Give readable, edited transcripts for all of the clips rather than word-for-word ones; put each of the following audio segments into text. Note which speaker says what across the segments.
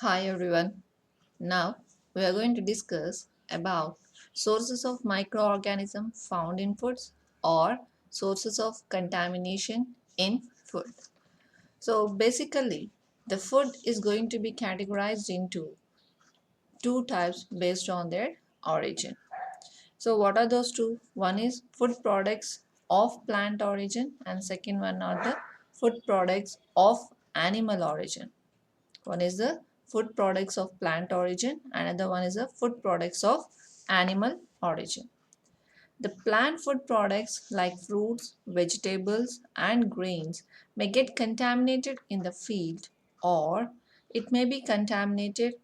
Speaker 1: Hi everyone. Now we are going to discuss about sources of microorganisms found in foods or sources of contamination in food. So basically the food is going to be categorized into two types based on their origin. So what are those two? One is food products of plant origin and second one are the food products of animal origin. One is the food products of plant origin, another one is the food products of animal origin. The plant food products like fruits, vegetables, and grains may get contaminated in the field or it may be contaminated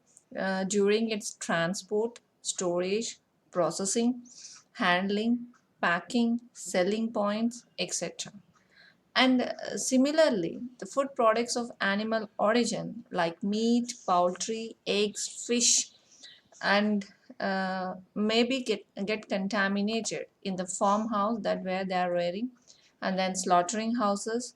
Speaker 1: during its transport, storage, processing, handling, packing, selling points, etc. And similarly, the food products of animal origin like meat, poultry, eggs, fish, and maybe get contaminated in the farmhouse that where they are rearing, and then slaughtering houses,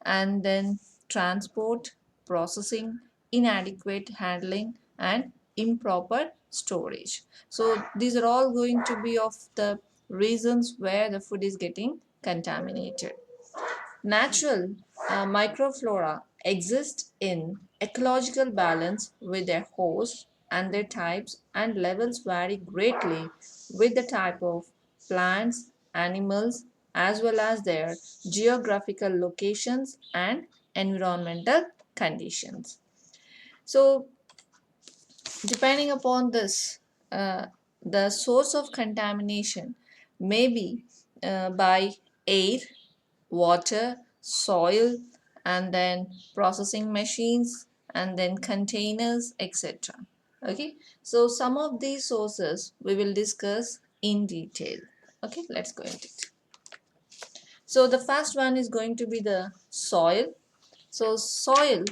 Speaker 1: and then transport, processing, inadequate handling, and improper storage. So these are all going to be of the reasons where the food is getting contaminated. Natural microflora exist in ecological balance with their host, and their types and levels vary greatly with the type of plants, animals, as well as their geographical locations and environmental conditions. So, depending upon this, the source of contamination may be by air, water, soil, and then processing machines, and then containers, etc. Okay, so some of these sources we will discuss in detail. Okay, let's go into it. So the first one is going to be the soil. So soil,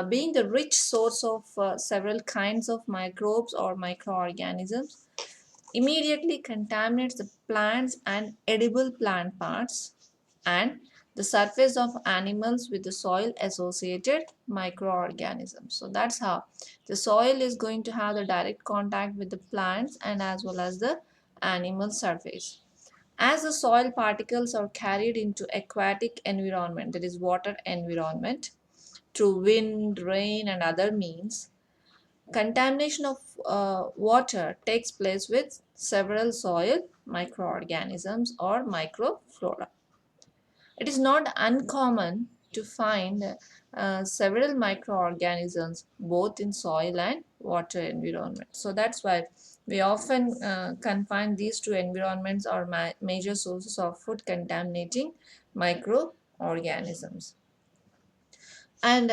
Speaker 1: being the rich source of several kinds of microbes or microorganisms, immediately contaminates the plants and edible plant parts and the surface of animals with the soil associated microorganisms. So that's how the soil is going to have the direct contact with the plants and as well as the animal surface. As the soil particles are carried into aquatic environment, that is water environment, through wind, rain and other means, contamination of water takes place with several soil microorganisms or microflora. It is not uncommon to find several microorganisms both in soil and water environment. So that's why we often confine these two environments or major sources of food contaminating microorganisms. And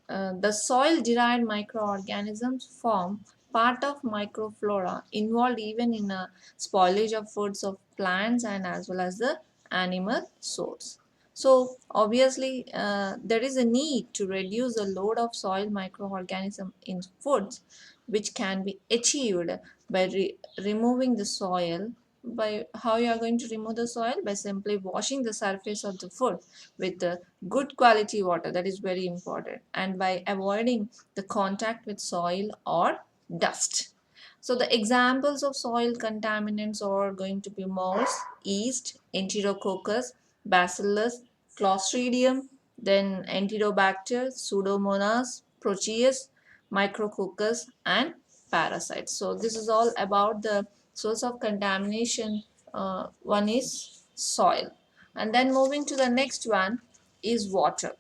Speaker 1: the soil derived microorganisms form part of microflora involved even in a spoilage of foods of plants and as well as the animal source. So obviously there is a need to reduce the load of soil microorganism in foods, which can be achieved by removing the soil. By how you are going to remove the soil? By simply washing the surface of the food with good quality water, that is very important, and by avoiding the contact with soil or dust. So the examples of soil contaminants are going to be molds, yeast, enterococcus, bacillus, clostridium, then enterobacter, pseudomonas, proteus, micrococcus, and parasites. So this is all about the source of contamination. One is soil. And then moving to the next one is water.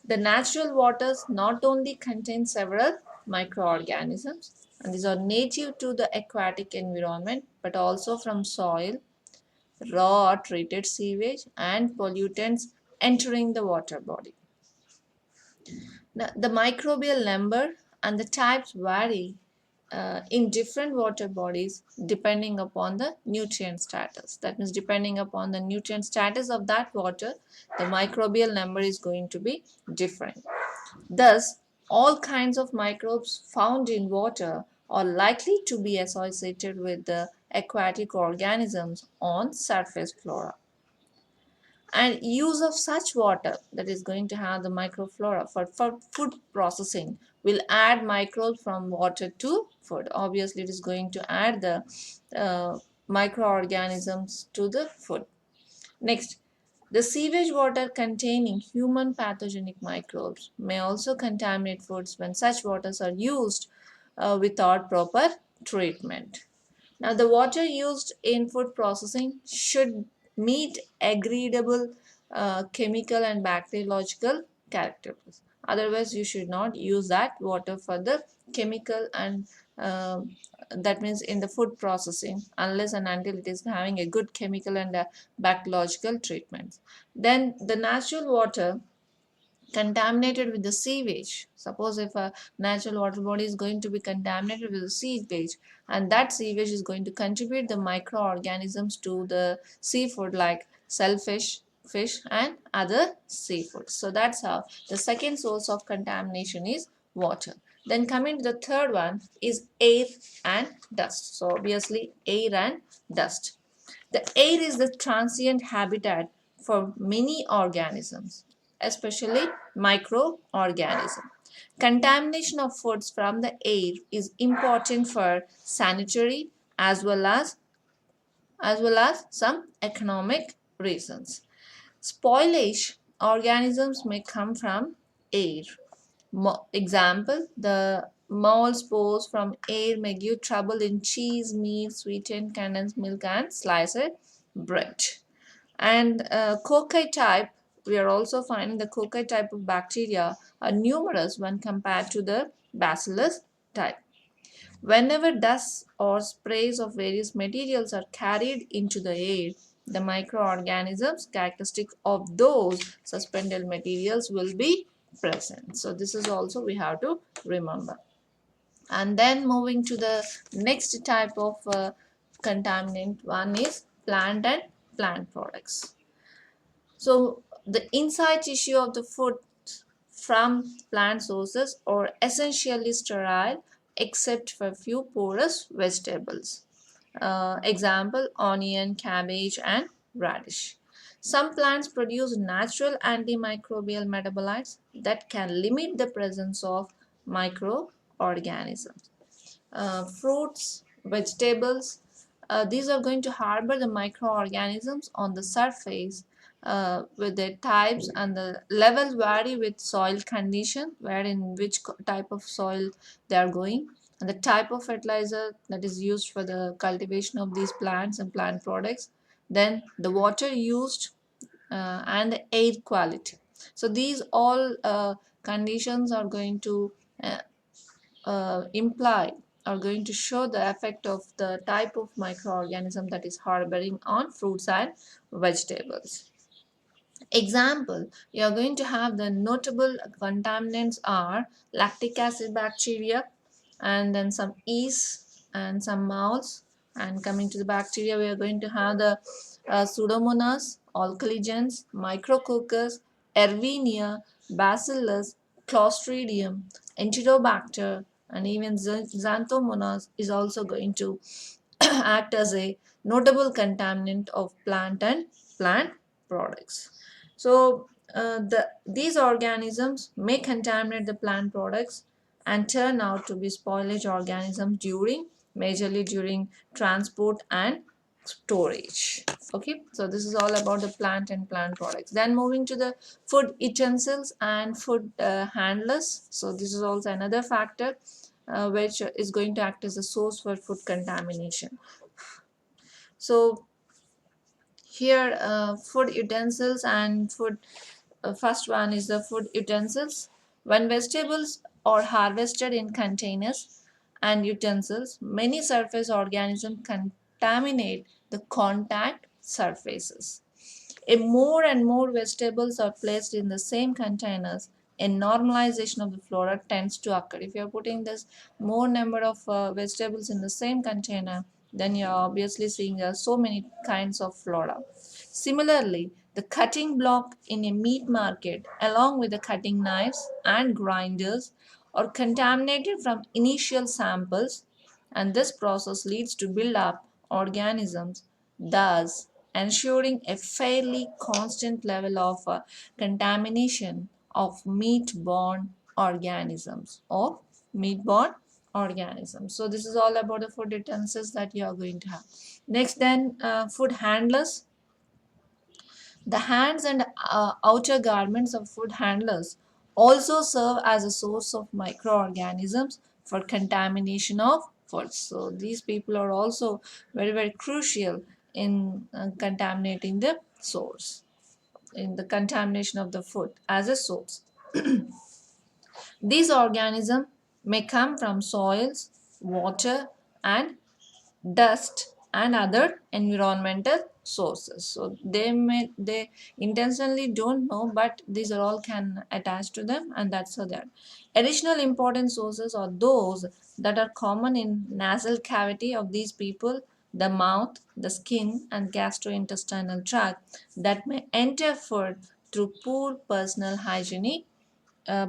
Speaker 1: The natural waters not only contain several microorganisms, and these are native to the aquatic environment, but also from soil, raw or treated sewage, and pollutants entering the water body. Now, the microbial number and the types vary in different water bodies depending upon the nutrient status. That means depending upon the nutrient status of that water, the microbial number is going to be different. Thus, all kinds of microbes found in water are likely to be associated with the aquatic organisms on surface flora. And use of such water that is going to have the microflora for food processing will add microbes from water to food. Obviously, it is going to add the microorganisms to the food. Next, the sewage water containing human pathogenic microbes may also contaminate foods when such waters are used without proper treatment. Now, the water used in food processing should meet agreeable chemical and bacteriological characteristics. Otherwise, you should not use that water for the chemical and uh, that means in the food processing unless and until it is having a good chemical and bacteriological treatment. Then the natural water contaminated with the sewage. Suppose if a natural water body is going to be contaminated with the sewage, and that sewage is going to contribute the microorganisms to the seafood like shellfish, fish and other seafood. So that's how the second source of contamination is water. Then coming to the third one is air and dust. So obviously air and dust. The air is the transient habitat for many organisms, especially microorganisms. Contamination of foods from the air is important for sanitary as well as some economic reasons. Spoilage organisms may come from air. Example, the mold spores from air may give trouble in cheese, meat, sweetened condensed milk, and sliced bread. And cocci type, we are also finding the cocci type of bacteria are numerous when compared to the bacillus type. Whenever dust or sprays of various materials are carried into the air, the microorganisms characteristic of those suspended materials will be present. So this is also we have to remember. And then moving to the next type of contaminant, one is plant and plant products. So the inside tissue of the food from plant sources are essentially sterile except for few porous vegetables. Example, onion, cabbage and radish. Some plants produce natural antimicrobial metabolites that can limit the presence of microorganisms. Fruits, vegetables, these are going to harbor the microorganisms on the surface with their types, and the levels vary with soil condition, where in which type of soil they are going, and the type of fertilizer that is used for the cultivation of these plants and plant products, then the water used and the air quality. So these all conditions are going to uh, imply are going to show the effect of the type of microorganism that is harboring on fruits and vegetables. Example, you are going to have the notable contaminants are lactic acid bacteria, and then some yeast and some molds. And coming to the bacteria, we are going to have the Pseudomonas, Alcaligens, Micrococcus, Erwinia, Bacillus, Clostridium, Enterobacter, and even Xanthomonas is also going to act as a notable contaminant of plant and plant products. So these organisms may contaminate the plant products and turn out to be spoilage organisms majorly during transport and storage. Okay, so this is all about the plant and plant products. Then moving to the food utensils and food handlers. So this is also another factor which is going to act as a source for food contamination. So here food utensils and food first one is the food utensils. When vegetables are harvested in containers and utensils, many surface organisms contaminate the contact surfaces. If more and more vegetables are placed in the same containers, a normalization of the flora tends to occur. If you are putting this more number of vegetables in the same container, then you are obviously seeing so many kinds of flora. Similarly, the cutting block in a meat market, along with the cutting knives and grinders, are contaminated from initial samples, and this process leads to build up organisms, thus ensuring a fairly constant level of contamination of meat-borne organisms or meat-borne organisms. So this is all about the food utensils that you are going to have. Next, then food handlers. The hands and outer garments of food handlers also serve as a source of microorganisms for contamination of food. So these people are also very, very crucial in contaminating the source, in the contamination of the food as a source. These organisms may come from soils, water, and dust and other environmental sources. So they intentionally don't know, but these are all can attach to them, and that's how they are. Additional important sources are those that are common in nasal cavity of these people, the mouth, the skin, and gastrointestinal tract that may enter food through poor personal hygienic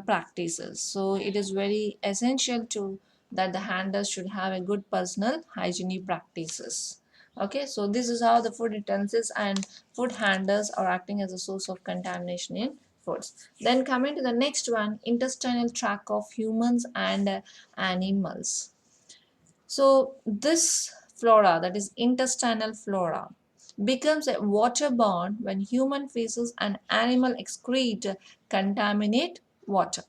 Speaker 1: practices. So it is very essential to that the handlers should have a good personal hygiene practices. Okay, so this is how the food utensils and food handlers are acting as a source of contamination in foods. Then coming to the next one, intestinal tract of humans and animals. So this flora, that is intestinal flora, becomes a waterborne when human feces and animal excrete contaminate water.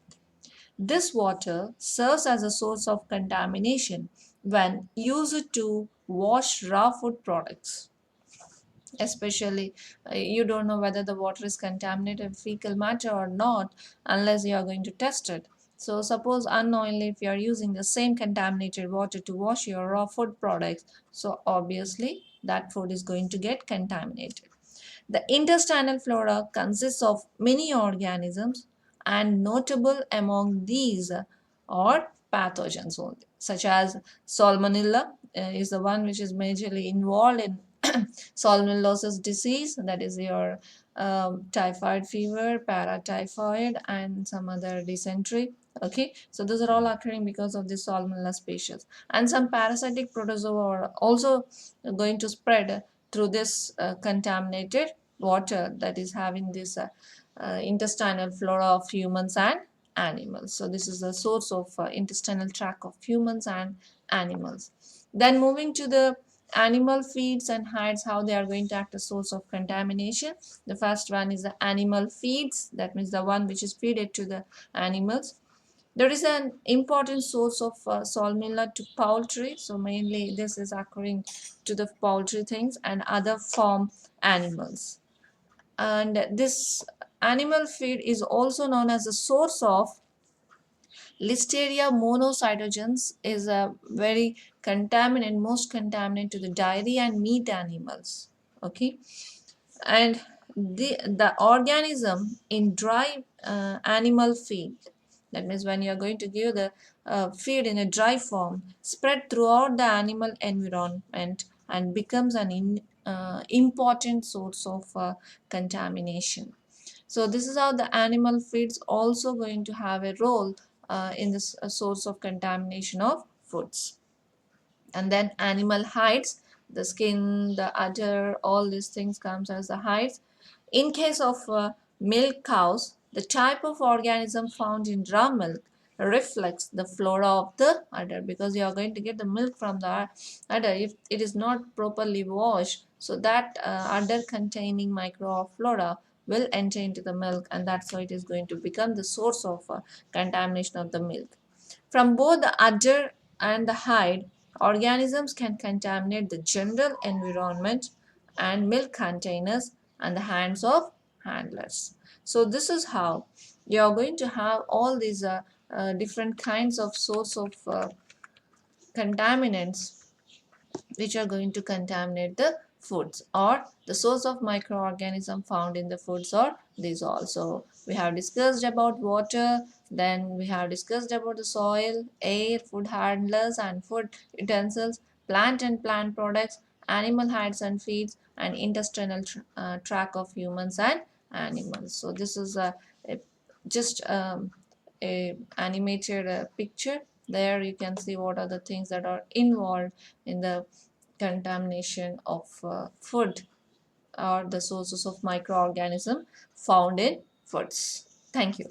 Speaker 1: This water serves as a source of contamination when used to wash raw food products. Especially, you don't know whether the water is contaminated with fecal matter or not unless you are going to test it. So, suppose unknowingly, if you are using the same contaminated water to wash your raw food products, so obviously that food is going to get contaminated. The intestinal flora consists of many organisms, and notable among these are pathogens only, such as Salmonella is the one which is majorly involved in salmonellosis disease, that is your typhoid fever, paratyphoid, and some other dysentery. Okay, so those are all occurring because of the salmonella species, and some parasitic protozoa are also going to spread through this contaminated water that is having this intestinal flora of humans and animals. So this is the source of intestinal tract of humans and animals. Then moving to the animal feeds and hides, how they are going to act as source of contamination. The first one is the animal feeds, that means the one which is fed to the animals. There is an important source of salmonella to poultry, so mainly this is occurring to the poultry things and other farm animals. And this animal feed is also known as a source of Listeria monocytogenes, is a very contaminant, most contaminant to the dairy and meat animals. Okay, and the organism in dry animal feed, that means when you are going to give the feed in a dry form, spread throughout the animal environment and becomes an important source of contamination. So this is how the animal feeds also going to have a role in this source of contamination of foods. And then animal hides, the skin, the udder, all these things comes as the hides. In case of milk cows, the type of organism found in raw milk reflects the flora of the udder, because you are going to get the milk from the udder. If it is not properly washed, so that udder containing microflora will enter into the milk, and that's how it is going to become the source of contamination of the milk. From both the udder and the hide, organisms can contaminate the general environment and milk containers and the hands of handlers. So this is how you are going to have all these different kinds of source of contaminants which are going to contaminate the foods, or the source of microorganism found in the foods, or these also. We have discussed about water, then we have discussed about the soil, air, food handlers and food utensils, plant and plant products, animal hides and feeds, and intestinal tract of humans and animals. So this is a just a animated picture. There you can see what are the things that are involved in the contamination of food, or the sources of microorganism found in foods. Thank you.